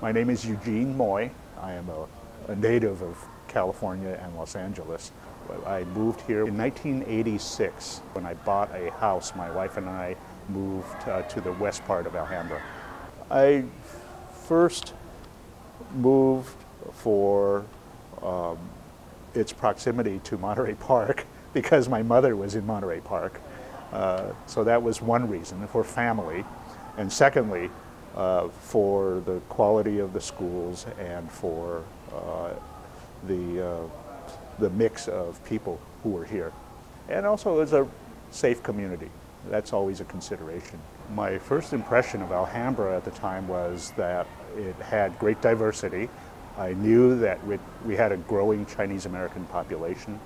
My name is Eugene Moy. I am a native of California and Los Angeles. I moved here in 1986. When I bought a house, my wife and I moved to the west part of Alhambra. I first moved for its proximity to Monterey Park because my mother was in Monterey Park. So that was one reason, for family. And secondly, for the quality of the schools and for the mix of people who were here. And also as a safe community. That's always a consideration. My first impression of Alhambra at the time was that it had great diversity. I knew that we had a growing Chinese American population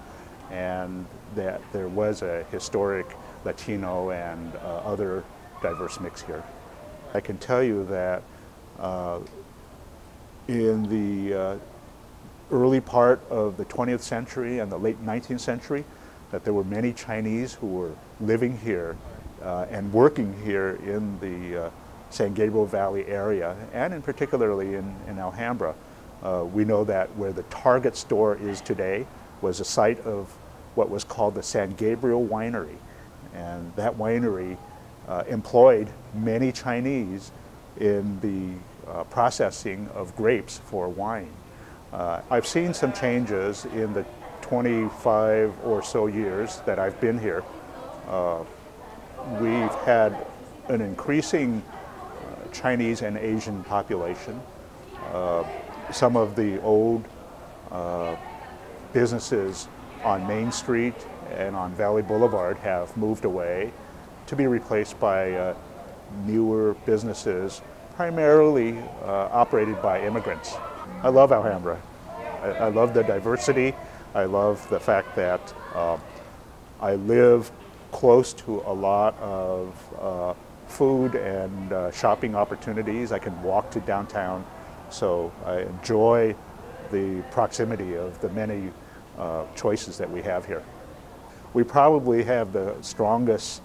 and that there was a historic Latino and other diverse mix here. I can tell you that in the early part of the 20th century and the late 19th century, that there were many Chinese who were living here and working here in the San Gabriel Valley area, and in particularly in Alhambra. We know that where the Target store is today was a site of what was called the San Gabriel Winery. And that winery employed many Chinese in the processing of grapes for wine. I've seen some changes in the 25 or so years that I've been here. We've had an increasing Chinese and Asian population. Some of the old businesses on Main Street and on Valley Boulevard have moved away to be replaced by newer businesses, primarily operated by immigrants. I love Alhambra. I love the diversity. I love the fact that I live close to a lot of food and shopping opportunities. I can walk to downtown, so I enjoy the proximity of the many choices that we have here. We probably have the strongest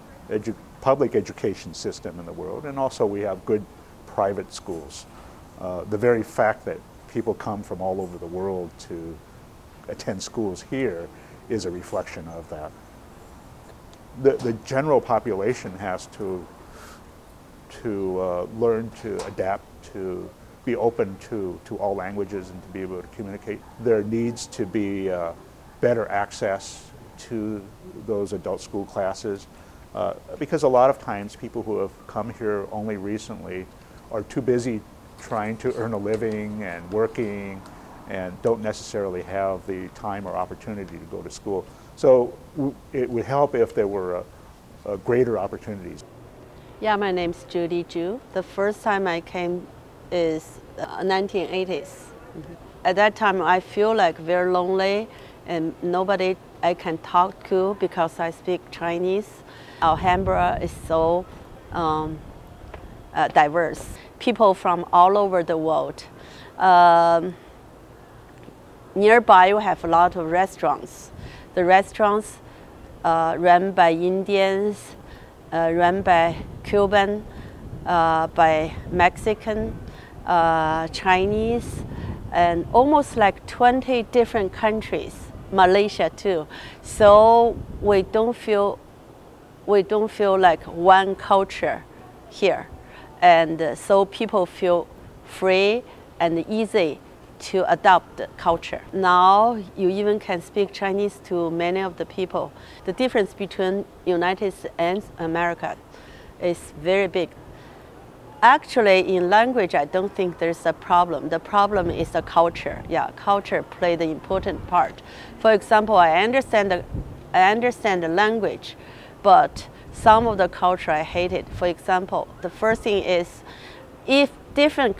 public education system in the world, and also we have good private schools. The very fact that people come from all over the world to attend schools here is a reflection of that. The general population has to learn to adapt, to be open to all languages and to be able to communicate. There needs to be better access to those adult school classes because a lot of times people who have come here only recently are too busy trying to earn a living and working and don't necessarily have the time or opportunity to go to school. So it would help if there were greater opportunities. Yeah, my name's Judy Zhu. The first time I came is 1980s. At that time, I feel like very lonely and nobody I can talk to because I speak Chinese. Alhambra is so diverse. People from all over the world. Nearby, we have a lot of restaurants. The restaurants run by Indians, run by Cuban, by Mexican, Chinese, and almost like 20 different countries, Malaysia too. So we don't feel like one culture here. And so people feel free and easy to adopt the culture. Now you even can speak Chinese to many of the people. The difference between United States and America is very big. Actually, in language, I don't think there's a problem. The problem is the culture. Yeah, culture plays the important part. For example, I understand the language, but some of the culture I hated. For example, the first thing is if different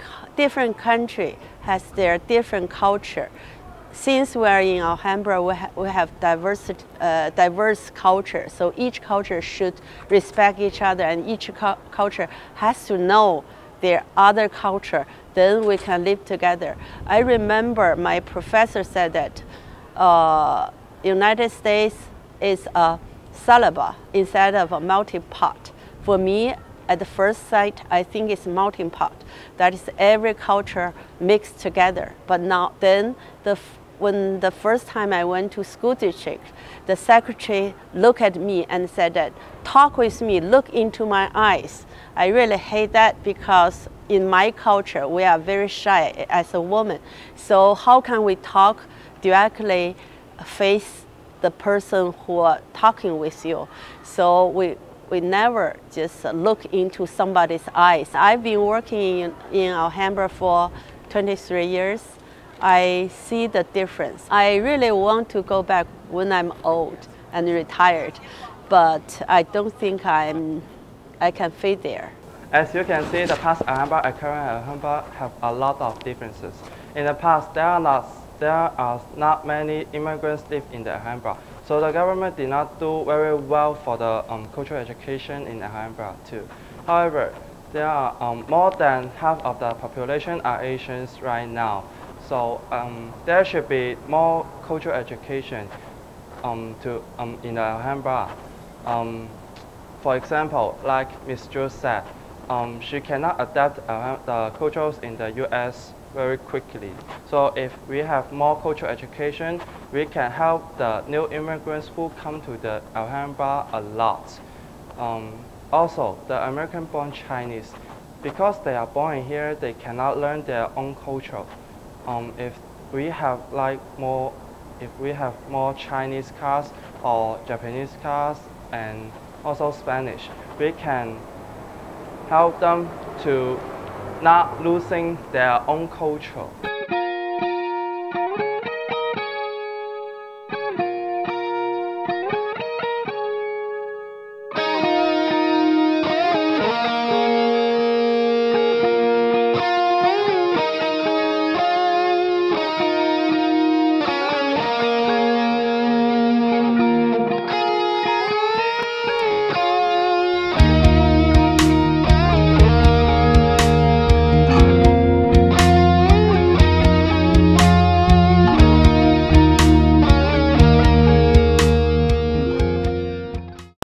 country has their different culture. Since we are in Alhambra, we have diverse culture. So each culture should respect each other, and each culture has to know their other culture. Then we can live together. I remember my professor said that United States is a salad instead of a melting pot. For me, at the first sight, I think it's melting pot. That is every culture mixed together. But now, then, when the first time I went to school district, the secretary looked at me and said that, talk with me, look into my eyes. I really hate that because in my culture, we are very shy as a woman. So how can we talk directly face the person who are talking with you? So we never just look into somebody's eyes. I've been working in Alhambra for 23 years. I see the difference. I really want to go back when I'm old and retired, but I don't think I can fit there. As you can see, the past Alhambra and current Alhambra have a lot of differences. In the past, there are not many immigrants live in the Alhambra, so the government did not do very well for the cultural education in Alhambra too. However, there are more than half of the population are Asians right now. So there should be more cultural education in the Alhambra. For example, like Ms. Zhu said, she cannot adapt the cultures in the US very quickly. So if we have more cultural education, we can help the new immigrants who come to the Alhambra a lot. Also, the American-born Chinese, because they are born here, they cannot learn their own culture. If we have more Chinese cars or Japanese cars and also Spanish, we can help them to not losing their own culture.